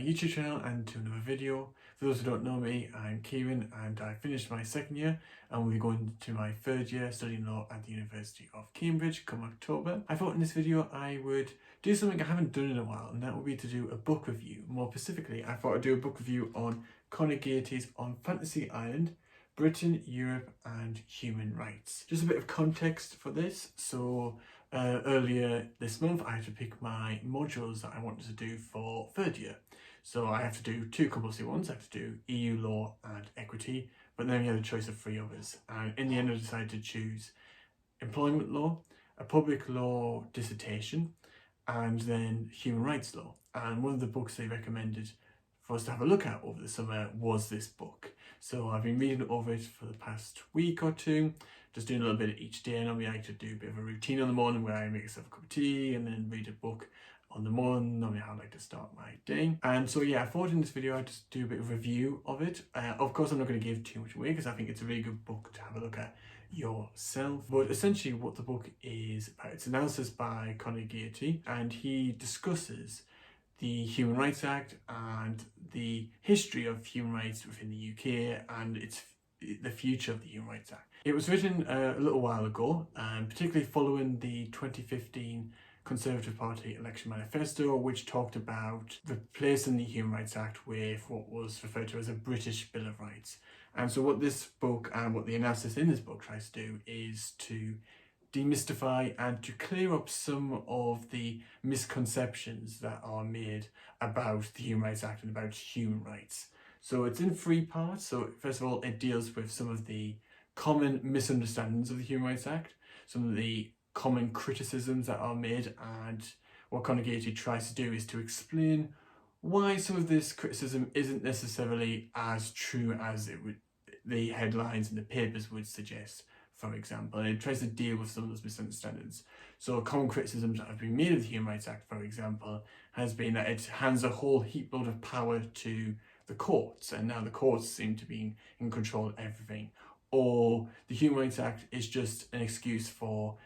YouTube channel and to another video. For those who don't know me, I'm Kieron and I finished my second year and will be going to my third year studying law at the University of Cambridge come October. I thought in this video I would do something I haven't done in a while, and that would be to do a book review. More specifically, I thought I'd do a book review on Conor Gearty's On Fantasy Island, Britain, Europe and Human Rights. Just a bit of context for this. So earlier this month I had to pick my modules that I wanted to do for third year. So I have to do two compulsory ones. I have to do EU law and equity, but then we had a choice of three others. And in the end I decided to choose employment law, a public law dissertation, and then human rights law. And one of the books they recommended for us to have a look at over the summer was this book. So I've been reading over it for the past week or two, just doing a little bit each day. And I'll be like to do a bit of a routine on the morning where I make myself a cup of tea and then read a book on the morning, normally how I like to start my day. And so yeah, I thought in this video I'd just do a bit of review of it. Of course I'm not going to give too much away because I think it's a really good book to have a look at yourself. But essentially what the book is about, it's analysis by Conor Gearty, and he discusses the Human Rights Act and the history of human rights within the UK and the future of the Human Rights Act. It was written a little while ago, particularly following the 2015 Conservative Party election manifesto, which talked about replacing the Human Rights Act with what was referred to as a British Bill of Rights. And so what this book and what the analysis in this book tries to do is to demystify and to clear up some of the misconceptions that are made about the Human Rights Act and about human rights. So it's in three parts. So first of all, it deals with some of the common misunderstandings of the Human Rights Act, some of the common criticisms that are made, and what Conor Gearty tries to do is to explain why some of this criticism isn't necessarily as true as the headlines and the papers would suggest, for example. And it tries to deal with some of those misunderstandings. So common criticisms that have been made of the Human Rights Act, for example, has been that it hands a whole heap load of power to the courts, and now the courts seem to be in control of everything. Or the Human Rights Act is just an excuse for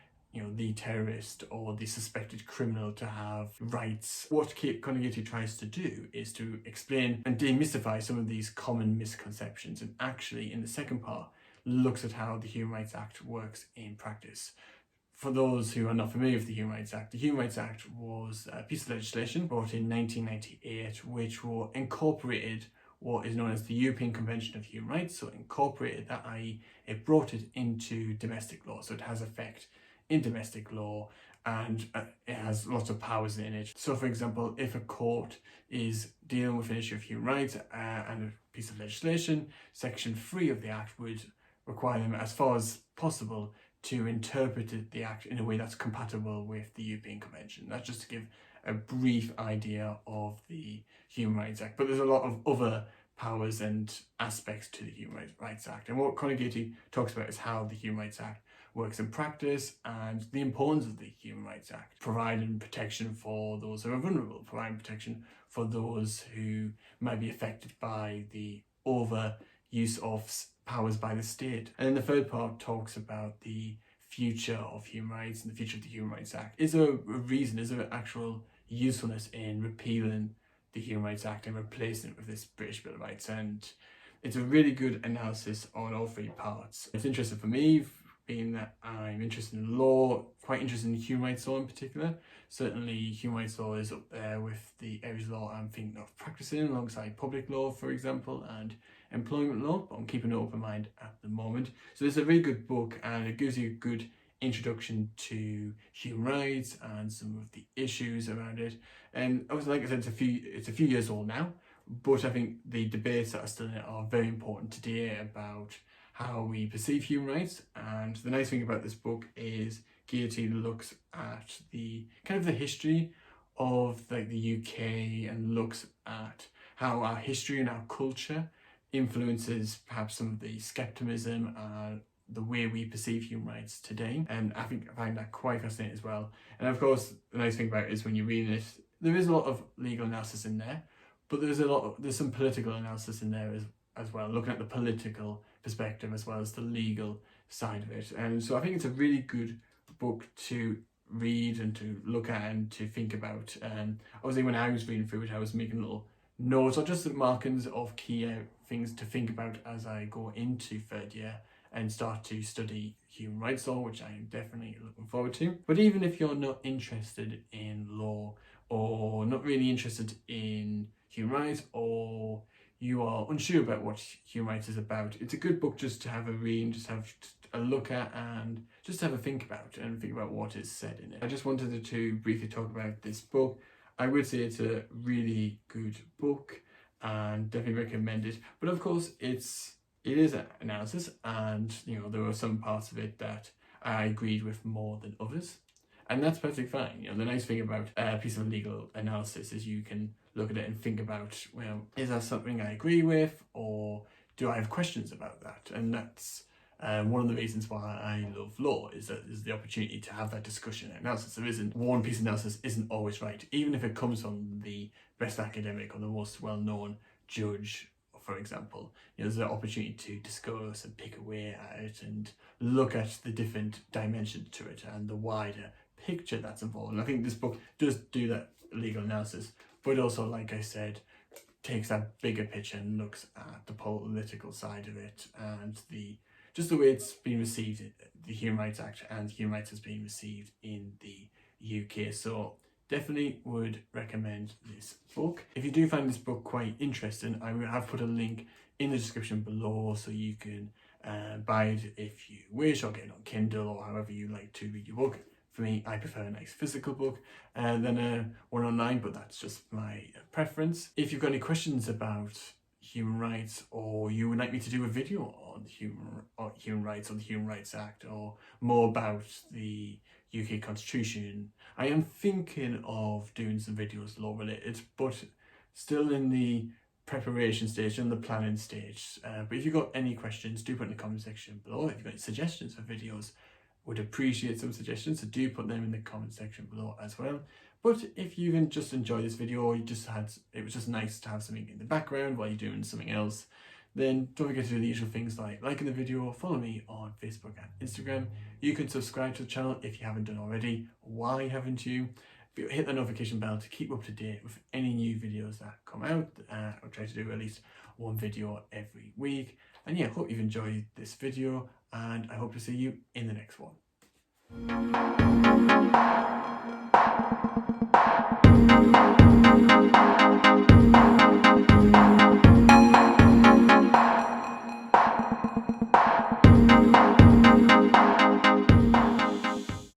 the terrorist or the suspected criminal to have rights. What Conor Gearty tries to do is to explain and demystify some of these common misconceptions, and actually in the second part looks at how the Human Rights Act works in practice. For those who are not familiar with the Human Rights Act, the Human Rights Act was a piece of legislation brought in 1998 which incorporated what is known as the European Convention of Human Rights. So it incorporated that, i.e. it brought it into domestic law, so it has effect in domestic law, and it has lots of powers in it. So for example, if a court is dealing with an issue of human rights and a piece of legislation, section 3 of the act would require them as far as possible to interpret the act in a way that's compatible with the European Convention. That's just to give a brief idea of the Human Rights Act, but there's a lot of other powers and aspects to the Human Rights Act. And what Conor Gearty talks about is how the Human Rights Act works in practice and the importance of the Human Rights Act, providing protection for those who are vulnerable, providing protection for those who might be affected by the overuse of powers by the state. And then the third part talks about the future of human rights and the future of the Human Rights Act. Is there a reason, is there an actual usefulness in repealing the Human Rights Act and replacing it with this British Bill of Rights? And it's a really good analysis on all three parts. It's interesting for me, being that I'm interested in law, quite interested in human rights law in particular. Certainly human rights law is up there with the areas of law I'm thinking of practicing alongside public law, for example, and employment law, but I'm keeping an open mind at the moment. So it's a really good book and it gives you a good introduction to human rights and some of the issues around it. And obviously, like I said, it's a few years old now, but I think the debates that are still in it are very important today about how we perceive human rights. And the nice thing about this book is Gearty looks at the kind of the history of the UK and looks at how our history and our culture influences perhaps some of the skepticism and the way we perceive human rights today. And I find that quite fascinating as well. And of course, the nice thing about it is when you read it, there is a lot of legal analysis in there, but there's some political analysis in there as well, looking at the political perspective as well as the legal side of it. And so I think it's a really good book to read and to look at and to think about. Obviously when I was reading through it, I was making little notes or just the markings of key things to think about as I go into third year and start to study human rights law, which I am definitely looking forward to. But even if you're not interested in law or not really interested in human rights, or you are unsure about what human rights is about, it's a good book just to have a read and just have a look at and just have a think about and think about what is said in it. I just wanted to briefly talk about this book. I would say it's a really good book and definitely recommend it. But of course, it is an analysis, and there were some parts of it that I agreed with more than others. And that's perfectly fine. The nice thing about a piece of legal analysis is you can look at it and think about, well, is that something I agree with, or do I have questions about that? And that's one of the reasons why I love law, is the opportunity to have that discussion and analysis. There isn't one piece of analysis isn't always right, even if it comes from the best academic or the most well-known judge, for example. There's an opportunity to discuss and pick away at it and look at the different dimensions to it and the wider picture that's involved. And I think this book does do that legal analysis, but also, like I said, takes that bigger picture and looks at the political side of it and just the way it's been received, the Human Rights Act and human rights has been received in the UK. So definitely would recommend this book. If you do find this book quite interesting, I have put a link in the description below so you can buy it if you wish, or get it on Kindle, or however you like to read your book. For me, I prefer a nice physical book than one online, but that's just my preference. If you've got any questions about human rights, or you would like me to do a video on human rights or the Human Rights Act, or more about the UK Constitution, I am thinking of doing some videos law related, but still in the preparation stage and the planning stage. But if you've got any questions, do put in the comment section below. If you've got any suggestions for videos, would appreciate some suggestions, so do put them in the comment section below as well. But if you've just enjoyed this video, or it was just nice to have something in the background while you're doing something else, then don't forget to do the usual things like liking the video, follow me on Facebook and Instagram. You can subscribe to the channel if you haven't done already. Why haven't you? Hit the notification bell to keep up to date with any new videos that come out. I'll try to do at least one video every week. And yeah, hope you've enjoyed this video, and I hope to see you in the next one.